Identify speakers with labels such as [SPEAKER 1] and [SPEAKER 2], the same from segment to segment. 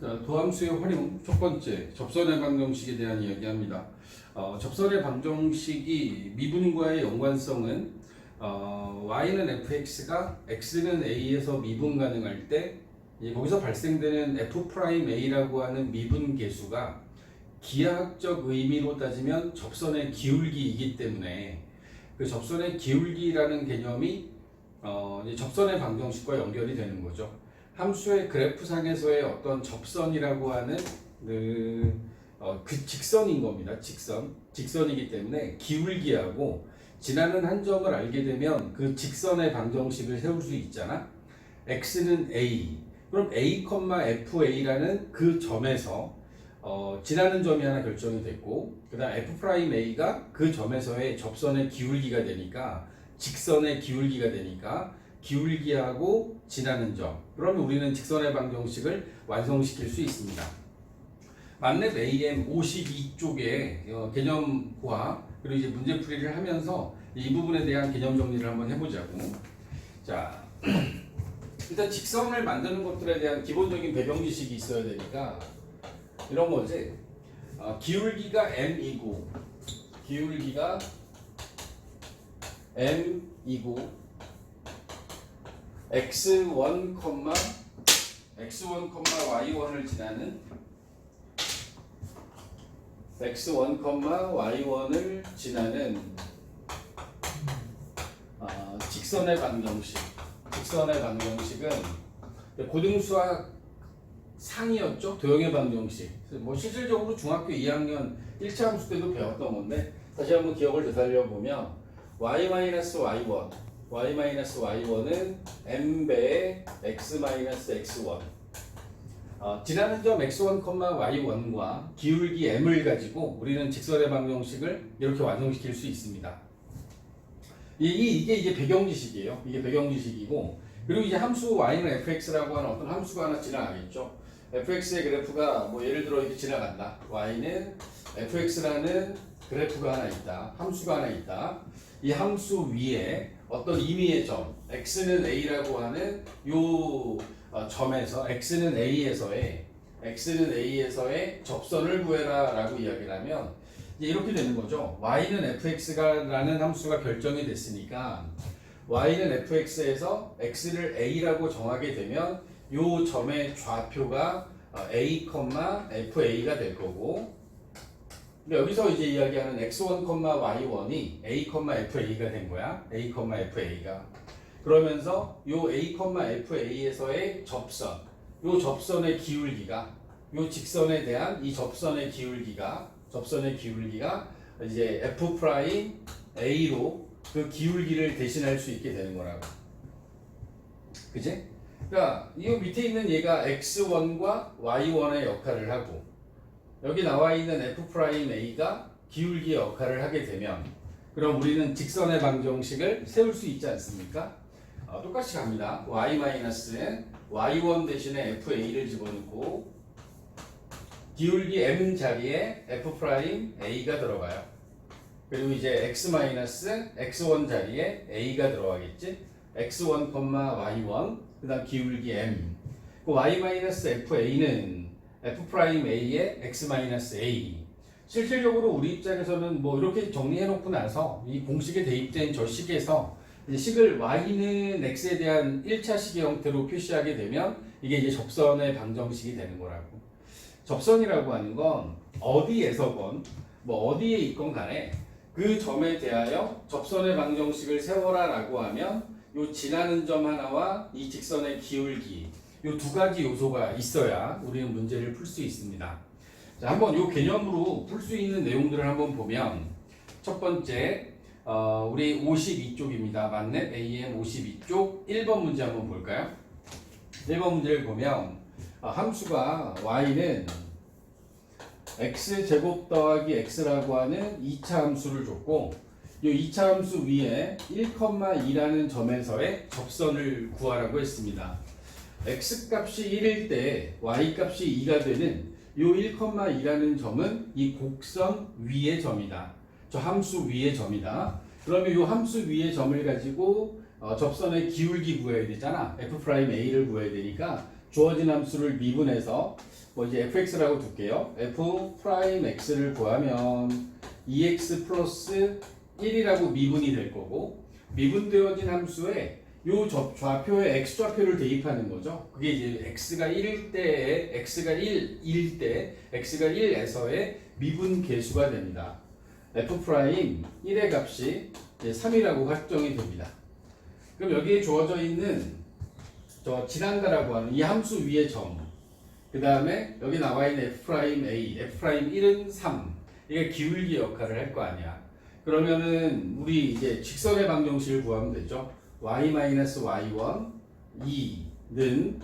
[SPEAKER 1] 자, 도함수의 활용 첫 번째 접선의 방정식에 대한 이야기합니다. 접선의 방정식이 미분과의 연관성은 y는 fx가 x는 a에서 미분 가능할 때 거기서 발생되는 f'a라고 하는 미분 계수가 기하학적 의미로 따지면 접선의 기울기이기 때문에 그 접선의 기울기라는 개념이 이제 접선의 방정식과 연결이 되는 거죠. 함수의 그래프상에서의 어떤 접선이라고 하는 그 직선인 겁니다. 직선이기 때문에 기울기하고 지나는 한 점을 알게 되면 그 직선의 방정식을 세울 수 있잖아. x는 a. 그럼 a, fa라는 그 점에서 지나는 점이 하나 결정이 됐고, 그 다음 f'a가 그 점에서의 접선의 기울기가 되니까, 직선의 기울기가 되니까 기울기하고 지나는 점. 그러면 우리는 직선의 방정식을 완성시킬 수 있습니다. 만렙 AM 52쪽에 개념과 그리고 이제 문제풀이를 하면서 이 부분에 대한 개념 정리를 한번 해보자고. 자, 일단 직선을 만드는 것들에 대한 기본적인 배경 지식이 있어야 되니까 이런 거지. 기울기가 m이고, 기울기가 m이고, x1, y1을 지나는 x1, y1을 지나는 직선의 방정식. 직선의 방정식은 고등수학 상이었죠. 도형의 방정식. 뭐 실질적으로 중학교 2학년 1차 함수 때도 배웠던 건데 다시 한번 기억을 되살려 보면 y-y1 y-y1은 m배의 x-x1 지나는 점 x1, y1과 기울기 m을 가지고 우리는 직선의 방정식을 이렇게 완성시킬 수 있습니다. 이게 이제 배경 지식이에요. 이게 배경 지식이고, 그리고 이제 함수 y는 fx라고 하는 어떤 함수가 하나 지나가겠죠. fx의 그래프가 뭐 예를 들어 이렇게 지나간다. y는 fx라는 그래프가 하나 있다. 함수가 하나 있다. 이 함수 위에 어떤 임의의 점, x는 a라고 하는 요 점에서 x는 a에서의 접선을 구해라라고 이야기를 하면 이제 이렇게 되는 거죠. y는 fx라는 함수가 결정이 됐으니까 y는 fx에서 x를 a라고 정하게 되면 요 점의 좌표가 a, fa가 될 거고, 여기서 이제 이야기하는 x1, y1이 a, fa가 된 거야. a, fa가. 그러면서 요 a, fa에서의 접선, 요 접선의 기울기가, 요 직선에 대한 이 접선의 기울기가 이제 f'a로 그 기울기를 대신할 수 있게 되는 거라고. 그지? 그러니까 이 밑에 있는 얘가 x1과 y1의 역할을 하고, 여기 나와 있는 f'a가 기울기의 역할을 하게 되면 그럼 우리는 직선의 방정식을 세울 수 있지 않습니까? 똑같이 갑니다. y-는 y1 대신에 fa를 집어넣고 기울기 m 자리에 f'a가 들어가요. 그리고 이제 x-x1 자리에 a가 들어가겠지? x1, y1 그 다음 기울기 m. 그 y-fa는 f'a의 x-a. 실질적으로 우리 입장에서는 뭐 이렇게 정리해 놓고 나서 이 공식에 대입된 저 식에서 이제 식을 y는 x에 대한 1차 식의 형태로 표시하게 되면 이게 이제 접선의 방정식이 되는 거라고. 접선이라고 하는 건 어디에서건 뭐 어디에 있건 간에 그 점에 대하여 접선의 방정식을 세워라라고 하면 요 지나는 점 하나와 이 직선의 기울기, 요 두 가지 요소가 있어야 우리는 문제를 풀 수 있습니다. 자, 한번 요 개념으로 풀 수 있는 내용들을 한번 보면 첫 번째 우리 52쪽입니다. 만렙 AM 52쪽 1번 문제 한번 볼까요? 1번 문제를 보면 함수가 y는 x제곱 더하기 x라고 하는 2차 함수를 줬고, 이 2차 함수 위에 1,2라는 점에서의 접선을 구하라고 했습니다. x 값이 1일 때 y 값이 2가 되는 이 1,2라는 점은 이 곡선 위의 점이다. 저 함수 위의 점이다. 그러면 이 함수 위의 점을 가지고 접선의 기울기 구해야 되잖아. f'a를 구해야 되니까 주어진 함수를 미분해서 뭐 이제 fx라고 둘게요. f 프라임 x를 구하면 2x 플러스 1이라고 미분이 될 거고, 미분되어진 함수에 요 좌표에 x 좌표를 대입하는 거죠. 그게 이제 x가 1일 때, x가 1일 때, x가 1에서의 미분 계수가 됩니다. f 프라임 1의 값이 3이라고 확정이 됩니다. 그럼 여기에 주어져 있는 저 지난다라고 하는 이 함수 위의 점, 그 다음에 여기 나와 있는 f 프라임 a, f 프라임 1은 3, 이게 기울기 역할을 할 거 아니야. 그러면은 우리 이제 직선의 방정식을 구하면 되죠. y-y1 2는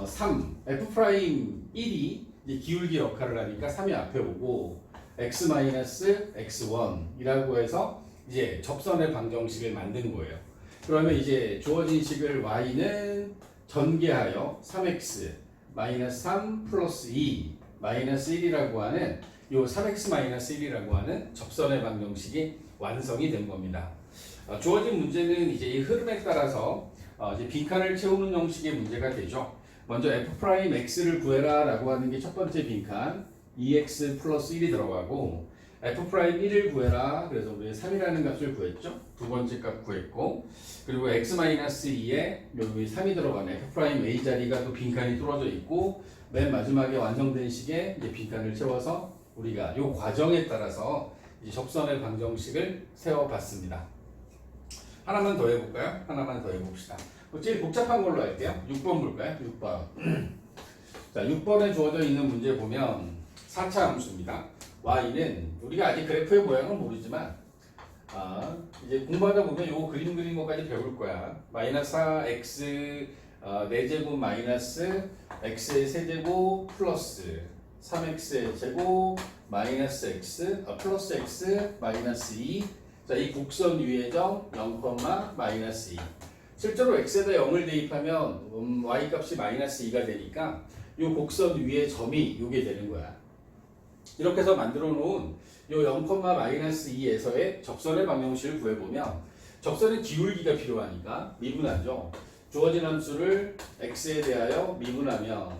[SPEAKER 1] 3, f 프라임 1이 이제 기울기 역할을 하니까 3이 앞에 오고, x-x1이라고 해서 이제 접선의 방정식을 만든 거예요. 그러면 이제 주어진 식을 y는 전개하여 3x 마이너스 3 플러스 2 마이너스 1이라고 하는 요 3x 마이너스 1이라고 하는 접선의 방정식이 완성이 된 겁니다. 주어진 문제는 이제 이 흐름에 따라서 이제 빈칸을 채우는 형식의 문제가 되죠. 먼저 f 프라임 x를 구해라 라고 하는 게 첫 번째 빈칸, 2x 플러스 1이 들어가고, f 프라임 1을 구해라, 그래서 우리 3이라는 값을 구했죠. 두 번째 값 구했고, 그리고 x 마이너스 2에 여기 3이 들어가는 f 프라임 a 자리가 또 빈칸이 뚫어져 있고, 맨 마지막에 완성된 식에 이제 빈칸을 채워서 우리가 이 과정에 따라서 이제 접선의 방정식을 세워봤습니다. 하나만 더 해볼까요? 하나만 더 해봅시다. 제일 복잡한 걸로 할게요. 6번 볼까요? 6번. 자, 6번에 주어져 있는 문제 보면 4차 함수입니다. y는 우리가 아직 그래프의 모양을 모르지만 이제 공부하다 보면 요 그림 그린 것까지 배울 거야. 마이너스 4x 4제곱 마이너스 x의 세제곱 플러스 3x의 제곱 마이너스 x 플러스 x 마이너스 2. 자, 이 곡선 위의 점 0, 마이너스 2. 실제로 x에다 0을 대입하면 y 값이 마이너스 2가 되니까 이 곡선 위의 점이 이게 되는 거야. 이렇게 해서 만들어 놓은 요 0, 마이너스 2에서의 접선의 방정식을 구해보면 접선의 기울기가 필요하니까 미분하죠. 주어진 함수를 x에 대하여 미분하면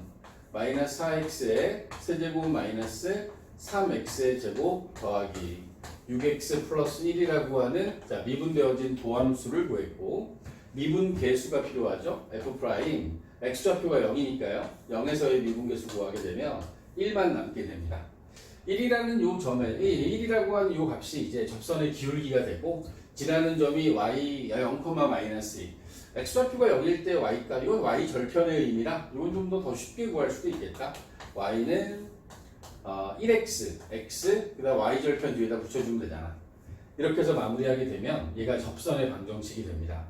[SPEAKER 1] 마이너스 4x의 세제곱 마이너스 3x의 제곱 더하기 6x 플러스 1이라고 하는 자, 미분되어진 도함수를 구했고, 미분 계수가 필요하죠. f 프라임 x 좌표가 0이니까요. 0에서의 미분 계수 구하게 되면 1만 남게 됩니다. 1이라는 요 점에 1이라고 하는 요 값이 이제 접선의 기울기가 되고, 지나는 점이 y 0, 마이너스 2. x 좌표가 0일 때 y가 이건 y 절편의 의미라 이건 좀 더 쉽게 구할 수도 있겠다. y는 1x, x, 그다음 y 절편 뒤에다 붙여주면 되잖아. 이렇게 해서 마무리하게 되면 얘가 접선의 방정식이 됩니다.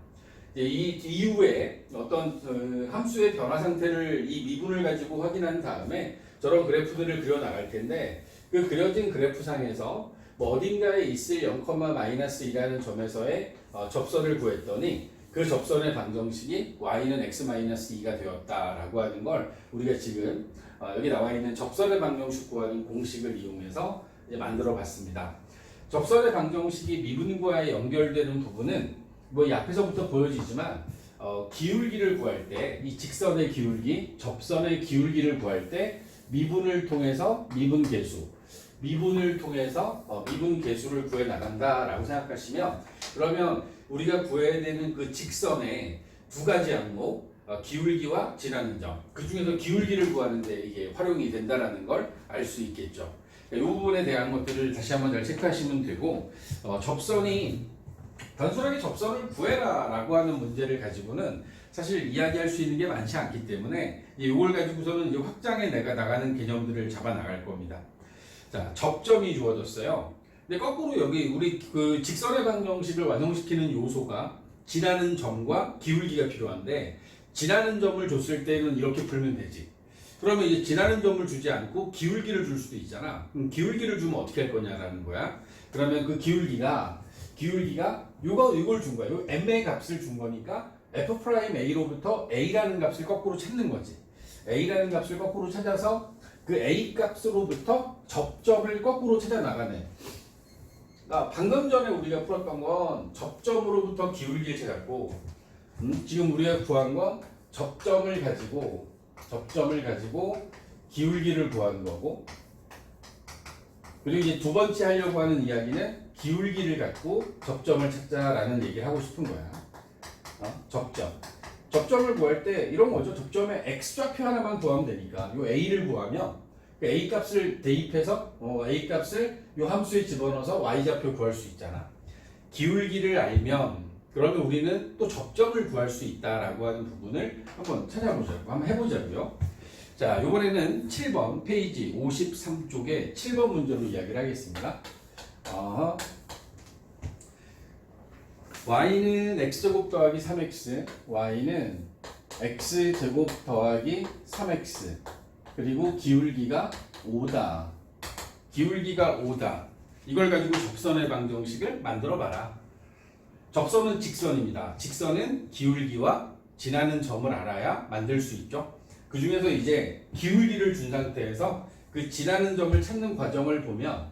[SPEAKER 1] 이 이후에 어떤 함수의 변화 상태를 이 미분을 가지고 확인한 다음에 저런 그래프들을 그려 나갈 텐데, 그 그려진 그래프상에서 뭐 어딘가에 있을 0, 마이너스 2라는 점에서의 접선을 구했더니 그 접선의 방정식이 y는 x 마이너스 2가 되었다라고 하는 걸 우리가 지금 여기 나와 있는 접선의 방정식 구하는 공식을 이용해서 이제 만들어 봤습니다. 접선의 방정식이 미분과의 연결되는 부분은 뭐 이 앞에서부터 보여지지만 기울기를 구할 때 이 직선의 기울기, 접선의 기울기를 구할 때 미분을 통해서 미분 계수, 미분을 통해서 미분 계수를 구해 나간다라고 생각하시면, 그러면 우리가 구해야 되는 그 직선의 두 가지 항목, 기울기와 지나는 점, 그 중에서 기울기를 구하는데 이게 활용이 된다라는 걸 알 수 있겠죠. 이 부분에 대한 것들을 다시 한번 잘 체크하시면 되고, 접선이 단순하게 접선을 구해라 라고 하는 문제를 가지고는 사실 이야기할 수 있는 게 많지 않기 때문에 이걸 가지고서는 이제 확장해 내가 나가는 개념들을 잡아 나갈 겁니다. 자, 접점이 주어졌어요. 근데 거꾸로 여기 우리 그 직선의 방정식을 완성시키는 요소가 지나는 점과 기울기가 필요한데, 지나는 점을 줬을 때는 이렇게 풀면 되지. 그러면 이제 지나는 점을 주지 않고 기울기를 줄 수도 있잖아. 그럼 기울기를 주면 어떻게 할 거냐라는 거야. 그러면 그 기울기가 이걸 준 거야. 요 m의 값을 준 거니까 f 프라임 a로부터 a라는 값을 거꾸로 찾는 거지. a라는 값을 거꾸로 찾아서 그 a 값으로부터 접점을 거꾸로 찾아 나가네. 방금 전에 우리가 풀었던 건 접점으로부터 기울기를 찾았고, 지금 우리가 구한 건 접점을 가지고 접점을 가지고 기울기를 구하는 거고, 그리고 이제 두 번째 하려고 하는 이야기는 기울기를 갖고 접점을 찾자라는 얘기를 하고 싶은 거야. 접점. 접점을 구할 때 이런 거죠. 접점의 x좌표 하나만 구하면 되니까 요 a를 구하면 그 a 값을 대입해서 a 값을 요 함수에 집어넣어서 y좌표 구할 수 있잖아. 기울기를 알면 그러면 우리는 또 접점을 구할 수 있다라고 하는 부분을 한번 찾아보자고, 한번 해보자고요. 자, 이번에는 7번 페이지 53쪽에 7번 문제로 이야기를 하겠습니다. y는 x제곱 더하기 3x, y는 x제곱 더하기 3x, 그리고 기울기가 5다. 기울기가 5다. 이걸 가지고 접선의 방정식을 만들어봐라. 접선은 직선입니다. 직선은 기울기와 지나는 점을 알아야 만들 수 있죠. 그 중에서 이제 기울기를 준 상태에서 그 지나는 점을 찾는 과정을 보면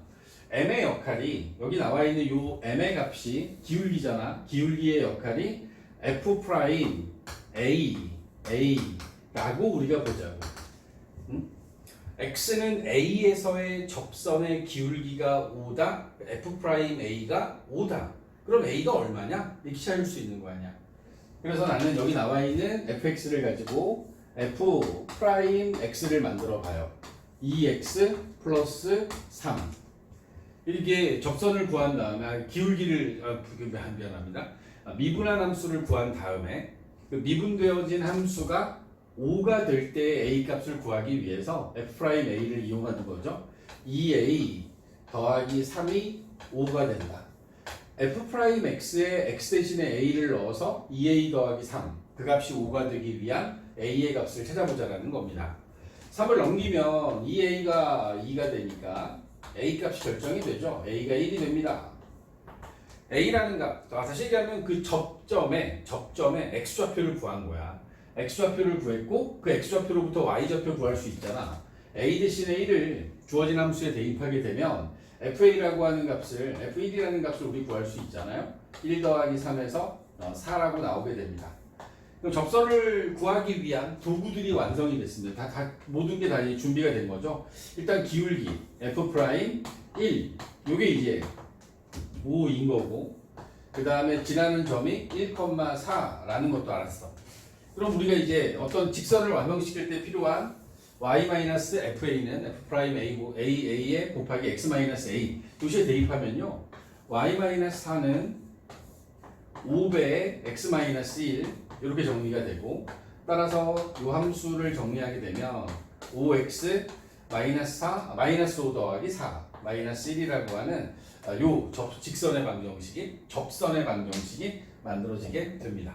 [SPEAKER 1] m의 역할이, 여기 나와 있는 요 m의 값이 기울기잖아. 기울기의 역할이 f 프라임 a라고 우리가 보자고. x는 a에서의 접선의 기울기가 5다. f 프라임 a가 5다. 그럼 a가 얼마냐? 이렇게 찾을 수 있는 거 아니야. 그래서 나는 여기 나와 있는 fx를 가지고 f 프라임 x를 만들어 봐요. 2x 플러스 3. 이렇게 접선을 구한 다음에 기울기를 미안합니다. 미분한 함수를 구한 다음에 그 미분되어진 함수가 5가 될 때 a 값을 구하기 위해서 f'a를 이용하는 거죠. 2a 더하기 3이 5가 된다. f'x에 x 대신에 a를 넣어서 2a 더하기 3, 그 값이 5가 되기 위한 a의 값을 찾아보자라는 겁니다. 3을 넘기면 2a가 2가 되니까 a 값이 결정이 되죠. a가 1이 됩니다. a라는 값, 다시 얘기하면 그 접점에 x좌표를 구한 거야. x좌표를 구했고 그 x좌표로부터 y좌표 구할 수 있잖아. a 대신에 1을 주어진 함수에 대입하게 되면 fa라고 하는 값을, f1이라는 값을 우리 구할 수 있잖아요. 1 더하기 3에서 4라고 나오게 됩니다. 그럼 접선을 구하기 위한 도구들이 완성이 됐습니다. 모든 게 다 준비가 된 거죠. 일단 기울기 f 프라임 1, 요게 이제 5인 거고, 그 다음에 지나는 점이 1,4라는 것도 알았어. 그럼 우리가 이제 어떤 직선을 완성시킬 때 필요한 y-fa는 f'a에 곱하기 x-a 요시에 대입하면요, y-4는 5배의 x-1 이렇게 정리가 되고, 따라서 이 함수를 정리하게 되면 5x 마이너스 5 더하기 4 마이너스 1이라고 하는 요 직선의 방정식이, 접선의 방정식이 만들어지게 됩니다.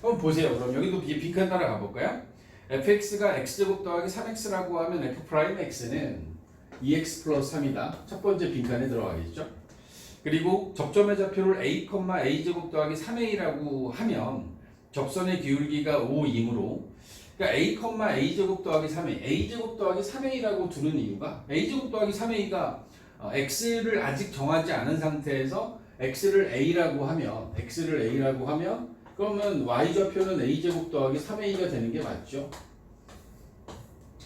[SPEAKER 1] 한번 보세요. 그럼 여기도 빈칸 따라 가볼까요? fx가 x제곱 더하기 3x라고 하면 f'x는 2x 플러스 3이다. 첫 번째 빈칸에 들어가겠죠. 그리고 접점의 좌표를 a제곱 더하기 3a라고 하면 접선의 기울기가 5이므로, 그러니까 a제곱 더하기 3a, a제곱 더하기 3a라고 두는 이유가, a제곱 더하기 3a가 x를 아직 정하지 않은 상태에서 x를 a라고 하면 그러면 y좌표는 a제곱 더하기 3a가 되는 게 맞죠?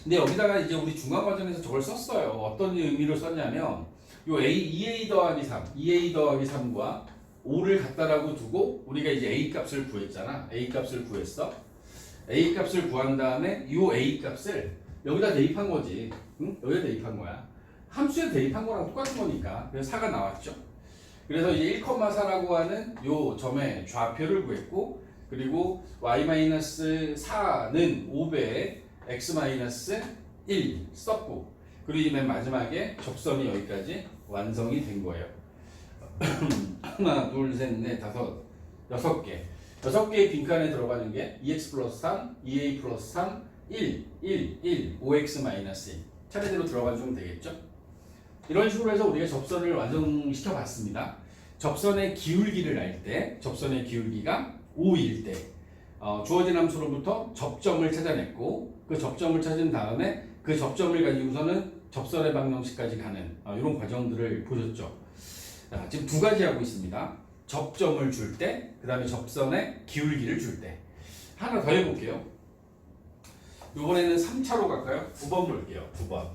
[SPEAKER 1] 근데 여기다가 이제 우리 중간 과정에서 저걸 썼어요. 어떤 의미로 썼냐면, 요 2a 더하기 3과 5를 갖다라고 두고 우리가 이제 a 값을 구했잖아. a 값을 구했어. a 값을 구한 다음에 요 a 값을 여기다 대입한 거지. 응? 여기다 대입한 거야. 함수에 대입한 거랑 똑같은 거니까. 그래서 4가 나왔죠. 그래서 이제 1,4라고 하는 요 점의 좌표를 구했고, 그리고 y-4는 5배의 x-1 썼고, 그리고 맨 마지막에 접선이 여기까지 완성이 된 거예요. 하나, 둘, 셋, 넷, 다섯, 6개. 6개의 빈칸에 들어가는 게 2x 플러스 3, 2a 플러스 3, 1, 5x-1. 차례대로 들어가주면 되겠죠? 이런 식으로 해서 우리가 접선을 완성시켜 봤습니다. 접선의 기울기를 알 때, 접선의 기울기가 5일 때 주어진 함수로부터 접점을 찾아냈고, 그 접점을 찾은 다음에 그 접점을 가지고서는 접선의 방정식까지 가는 이런 과정들을 보셨죠. 지금 두 가지 하고 있습니다. 접점을 줄 때, 그 다음에 접선의 기울기를 줄 때. 하나 더 해볼게요. 이번에는 3차로 갈까요? 9번 볼게요. 9번.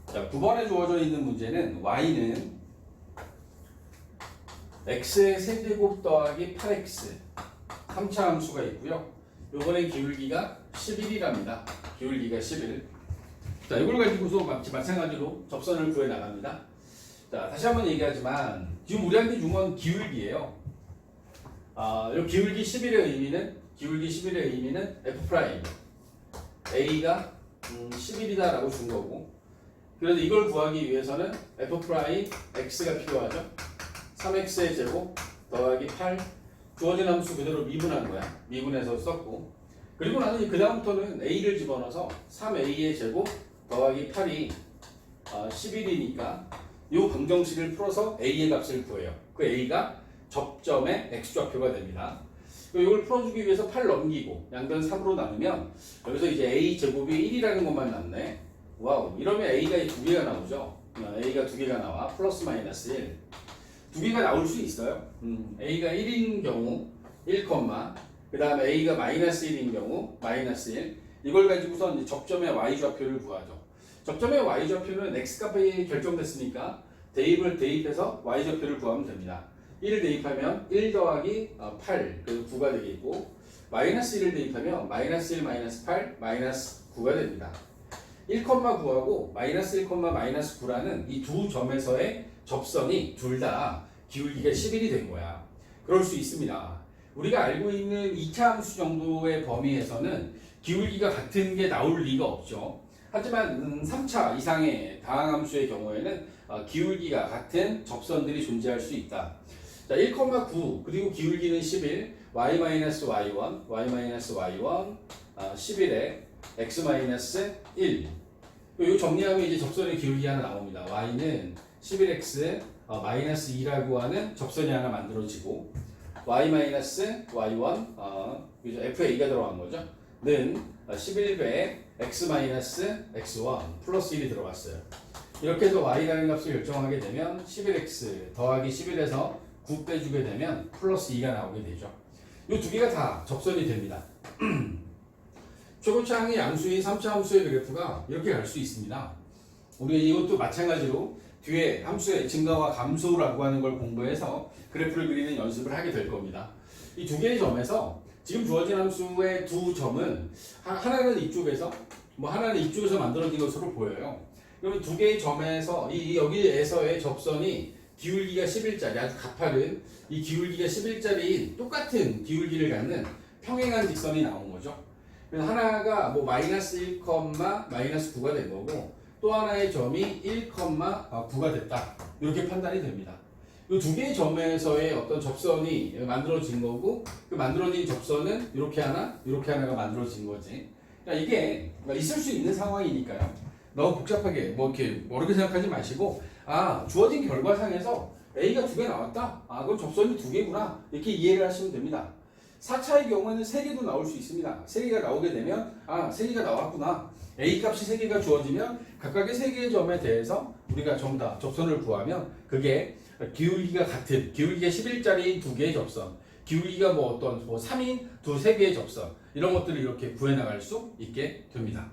[SPEAKER 1] 자, 9번에 주어져 있는 문제는 y는 x의 세제곱 더하기 8x 3차 함수가 있고요. 요번엔 기울기가 11이랍니다. 기울기가 11. 자, 이걸 가지고서 마찬가지로 접선을 구해 나갑니다. 자, 다시 한번 얘기하지만 지금 우리한테 준 건 기울기예요. 이 기울기 11의 의미는 f 프라임 a가 11이다라고 준 거고, 그래서 이걸 구하기 위해서는 f 프라임 x가 필요하죠. 3x의 제곱 더하기 8 주어진 함수 그대로 미분한 거야. 미분해서 썼고, 그리고 나는 그 다음부터는 a를 집어넣어서 3a의 제곱 더하기 8이 11이니까 이 방정식을 풀어서 a의 값을 구해요. 그 a가 접점의 x좌표가 됩니다. 이걸 풀어주기 위해서 8 넘기고 양변 3으로 나누면 여기서 이제 a 제곱이 1이라는 것만 남네. 와우, 이러면 a가 두 개가 나오죠. a가 두 개가 나와. 플러스 마이너스 1. 두 개가 나올 수 있어요. a가 1인 경우 1, 그 다음에 a가 마이너스 1인 경우 마이너스 1. 이걸 가지고서 이제 접점의 y좌표를 구하죠. 접점의 y좌표는 x값이 결정됐으니까 대입해서 y좌표를 구하면 됩니다. 1을 대입하면 1 더하기 8, 그래서 9가 되겠고, 마이너스 1을 대입하면 마이너스 1, 마이너스 8, 마이너스 9가 됩니다. 1,9하고 마이너스 1, 마이너스 9라는 이 두 점에서의 접선이 둘 다 기울기가 11이 된 거야. 그럴 수 있습니다. 우리가 알고 있는 2차 함수 정도의 범위에서는 기울기가 같은 게 나올 리가 없죠. 하지만 3차 이상의 다항함수의 경우에는 기울기가 같은 접선들이 존재할 수 있다. 자, 1,9 그리고 기울기는 11, y-y1, y-y1, 11에 x-1. 이거 정리하면 이제 접선의 기울기 하나 나옵니다. y는 11x 마이너스 2라고 하는 접선이 하나 만들어지고, y-y1 fa가 들어간 거죠. 는 11배에 x-x1 플러스 1이 들어갔어요. 이렇게 해서 y라는 값을 결정하게 되면 11x 더하기 11에서 9 빼주게 되면 플러스 2가 나오게 되죠. 이 두 개가 다 접선이 됩니다. 최고차항의 양수인 3차 함수의 그래프가 이렇게 갈 수 있습니다. 우리가 이것도 마찬가지로 뒤에 함수의 증가와 감소라고 하는 걸 공부해서 그래프를 그리는 연습을 하게 될 겁니다. 이 두 개의 점에서 지금 주어진 함수의 두 점은 하나는 이쪽에서 하나는 이쪽에서 만들어진 것으로 보여요. 그러면 두 개의 점에서 여기에서의 접선이 기울기가 11짜리 아주 가파른 이 기울기가 11짜리인 똑같은 기울기를 갖는 평행한 직선이 나온 거죠. 그래서 하나가 마이너스 1, 마이너스 9가 된 거고, 또 하나의 점이 1, 9가 됐다. 이렇게 판단이 됩니다. 이 두 개의 점에서의 어떤 접선이 만들어진 거고, 그 만들어진 접선은 이렇게 하나가 만들어진 거지. 그러니까 이게 있을 수 있는 상황이니까요. 너무 복잡하게 이렇게 모르게 생각하지 마시고, 주어진 결과상에서 A가 두 개 나왔다. 그럼 접선이 두 개구나. 이렇게 이해를 하시면 됩니다. 4차의 경우에는 3개도 나올 수 있습니다. 3개가 나오게 되면 3개가 나왔구나. A 값이 3개가 주어지면 각각의 3개의 점에 대해서 우리가 전부 다 접선을 구하면 그게 기울기가 같은 기울기가 11짜리인 두 개의 접선, 기울기가 3인 3개의 접선, 이런 것들을 이렇게 구해 나갈 수 있게 됩니다.